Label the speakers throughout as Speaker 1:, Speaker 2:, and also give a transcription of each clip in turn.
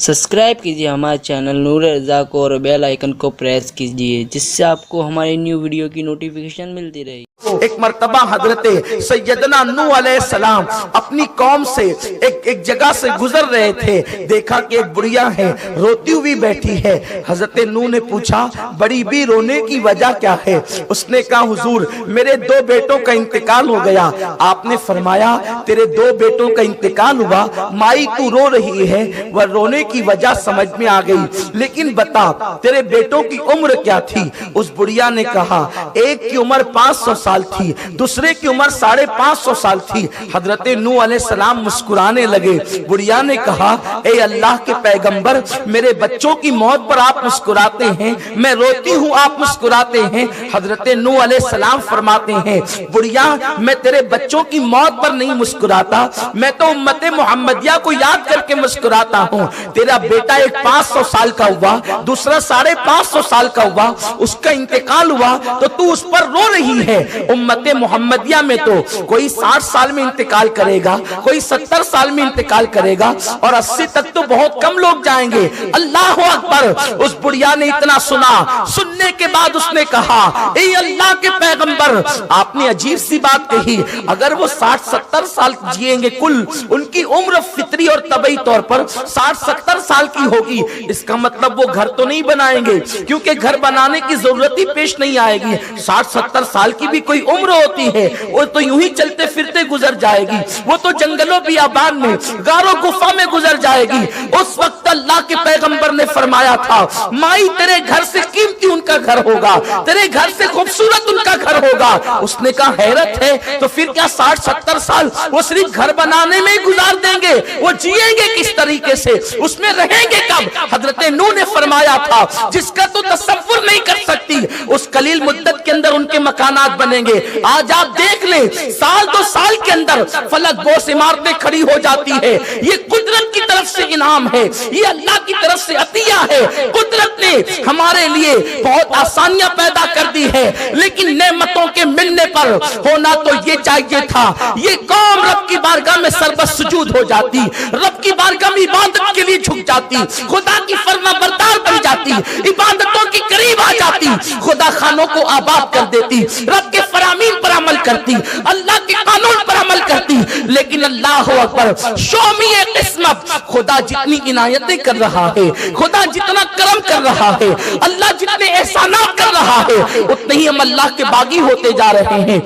Speaker 1: Subscribe कीजिए हमारे channel नूर रज़ा को और बेल आइकन को प्रेस कीजिए जिससे आपको हमारी न्यू वीडियो की नोटिफिकेशन मिलती रहे।
Speaker 2: एक मर्तबा हजरत सैयदना नूह अलैहिस्सलाम अपनी कौम से एक जगह से गुजर रहे थे। देखा कि एक बुढ़िया है रोती हुई बैठी है। हजरत नूह ने पूछा बड़ी भी रोने की वजह क्या है? उसने कहा हुजूर मेरे 2 बेटों का इंतकाल हो गया। आपने फरमाया तेरे 2 बेटों का इंतकाल हुआ, माई तू रो रही है, वह रोने की वजह समझ में आ गई, लेकिन बता तेरे बेटों की उम्र क्या थी? उस बुढ़िया ने कहा एक की उम्र 500 साल थी, दूसरे की उम्र 550 साल थी। हजरत नूह अलैहिस्सलाम मुस्कुराने लगे। बुढ़िया ने कहा ए अल्लाह के पैगंबर, मेरे बच्चों की मौत पर आप मुस्कुराते हैं, मैं रोती हूँ आप मुस्कुराते हैं। हजरत नूह अलैहिस्सलाम फरमाते हैं बुढ़िया मैं तेरे बच्चों की मौत पर नहीं मुस्कुराता, मैं तो उम्मते मुहम्मदिया को याद करके मुस्कुराता हूँ। तेरा बेटा एक 500 साल का हुआ, दूसरा 550 साल का हुआ, उसका इंतकाल हुआ तो तू उस पर रो रही है। उम्मते मुहम्मदिया में तो कोई 60 साल में इंतकाल करेगा, कोई 70 साल में इंतकाल करेगा और 80 तक तो बहुत कम लोग जाएंगे। अल्लाह अकबर। उस बुढ़िया ने इतना सुना, सुनने के बाद उसने कहा ए अल्लाह के पैगंबर, आपने अजीब सी बात कही। अगर वो 60-70 साल जिएंगे, कुल उनकी उम्र फितरी और तबई तौर पर 60-70 साल की होगी, इसका मतलब वो घर तो नहीं बनाएंगे, क्योंकि घर बनाने की जरूरत ही पेश नहीं आएगी। 60-70 साल की भी कोई उम्र होती है, वो तो यूं ही चलते फिरते गुजर जाएगी, वो तो जंगलों बियाबान में गारो गुफा में गुजर जाएगी। उस वक्त अल्लाह के पैगंबर ने फरमाया था माई तेरे घर से कीमती उनका घर होगा, तेरे घर से खूबसूरत उनका घर होगा। उसने कहा हैरत है, तो फिर क्या 60-70 साल वो सिर्फ घर बनाने में ही गुजार देंगे? वो जिएंगे किस तरीके से, उसमें रहेंगे कब? हजरत नूह ने फरमाया था जिसका तो तसव्वुर नहीं कर सकती, उस कलील मुद्दत के अंदर उनके मकानात बनेंगे। आज आप देख लें साल 2 साल के अंदर फलक बोस इमारतें खड़ी हो जाती है। ये कुदरत की तरफ से इनाम है, ये अल्लाह की तरफ से अतिया है। कुदरत ने हमारे लिए बहुत आसानियां पैदा कर दी है, लेकिन नेमतों के मिलने पर होना तो ये चाहिए था ये कौम रब की बारगाह में सरबस सुजूद हो जाती, रब की बारगाह में इबादत के लिए झुक जाती, खुदा की फरमाबरदार बन जाती, इबादतों के करीब आ जाती, खुदा खानों को आबाद कर देती, रब के फरामीन पर अमल करती, अल्लाह के कानून पर अमल करती। लेकिन अल्लाह अकबर, शौमी किस्मत, खुदा जितनी इनायतें कर रहा है, खुदा जितना करम कर रहा है, अल्लाह जितने एहसानात कर रहा है, उतने ही हम अल्लाह के बागी होते जा रहे हैं,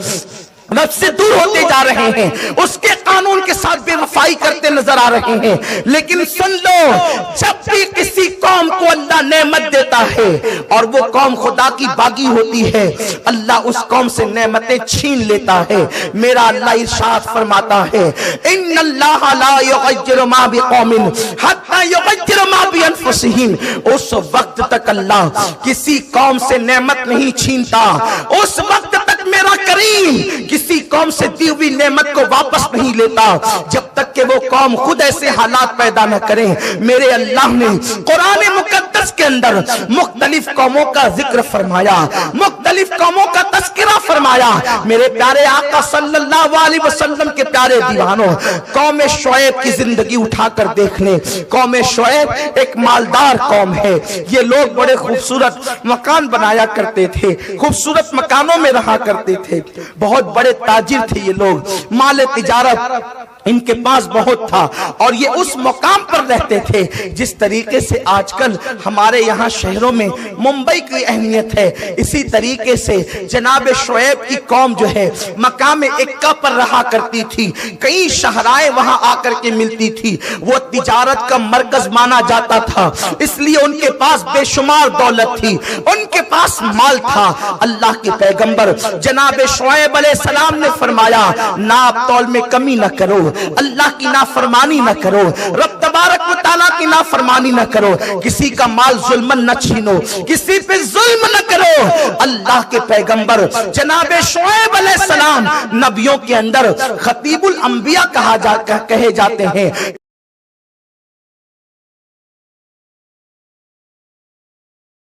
Speaker 2: रब से दूर होते जा रहे हैं, उसके कानून के साथ बेवफाई करते नजर आ रहे हैं। लेकिन सुन लो, जब भी किसी कौम को अल्लाह नेमत देता है और वो कौम खुदा की बागी होती है, अल्लाह उस कौम से नेमतें छीन लेता है। मेरा अल्लाह इरशाद फरमाता है इन्नल्लाह ला युगय्यिरु मा बिकौमिन हत्ता युगय्यिरु मा बिअनफुसिहिम। उस वक्त तक अल्लाह किसी कौम से नेमत नहीं छीनता, उस वक्त तक मेरा करीम किसी कौम से दी हुई नेमत को वापस नहीं लेता, जब तक कि वो कौम खुद ऐसे हालात पैदा न करे। मेरे अल्लाह ने कुरान मुकद्दस के अंदर मुख्तलिफ कौमों का जिक्र फरमाया, मुख्तलिफ कौमों का तस्करा फरमाया। मेरे प्यारे आका सल्लल्लाहु अलैहि वसल्लम के प्यारे दीवानों, कौम शुएब की जिंदगी उठाकर देख लें। कौम शुएब एक मालदार कौम है। ये लोग बड़े खूबसूरत मकान बनाया करते थे, खूबसूरत मकानों में रहा करते थे, बहुत बड़े ताजिर थे ये लोग, माल तिजारत इनके पास बहुत था और ये उस मकाम पर रहते थे जिस तरीके से आजकल हमारे यहाँ शहरों में मुंबई की अहमियत है। इसी तरीके से जनाब शुएब की कौम जो है मकाम इक्का पर रहा करती थी, कई शहराएं वहां आकर के मिलती थी, वो तिजारत का मरकज माना जाता था, इसलिए उनके पास बेशुमार दौलत थी, उनके पास माल था। अल्लाह के पैगंबर जनाब शुएब अलैहिस्सलाम ने फरमाया नाप तौल में कमी न करो, अल्लाह की नाफरमानी न करो, रब तबारक व तआला की नाफरमानी न करो, किसी का माल जुल्मन न छीनो, किसी पे जुल्म न करो। अल्लाह के पैगंबर जनाब शुएब अलैहिस्सलाम नबियों के अंदर खतीबुल अंबिया कहे जाते हैं।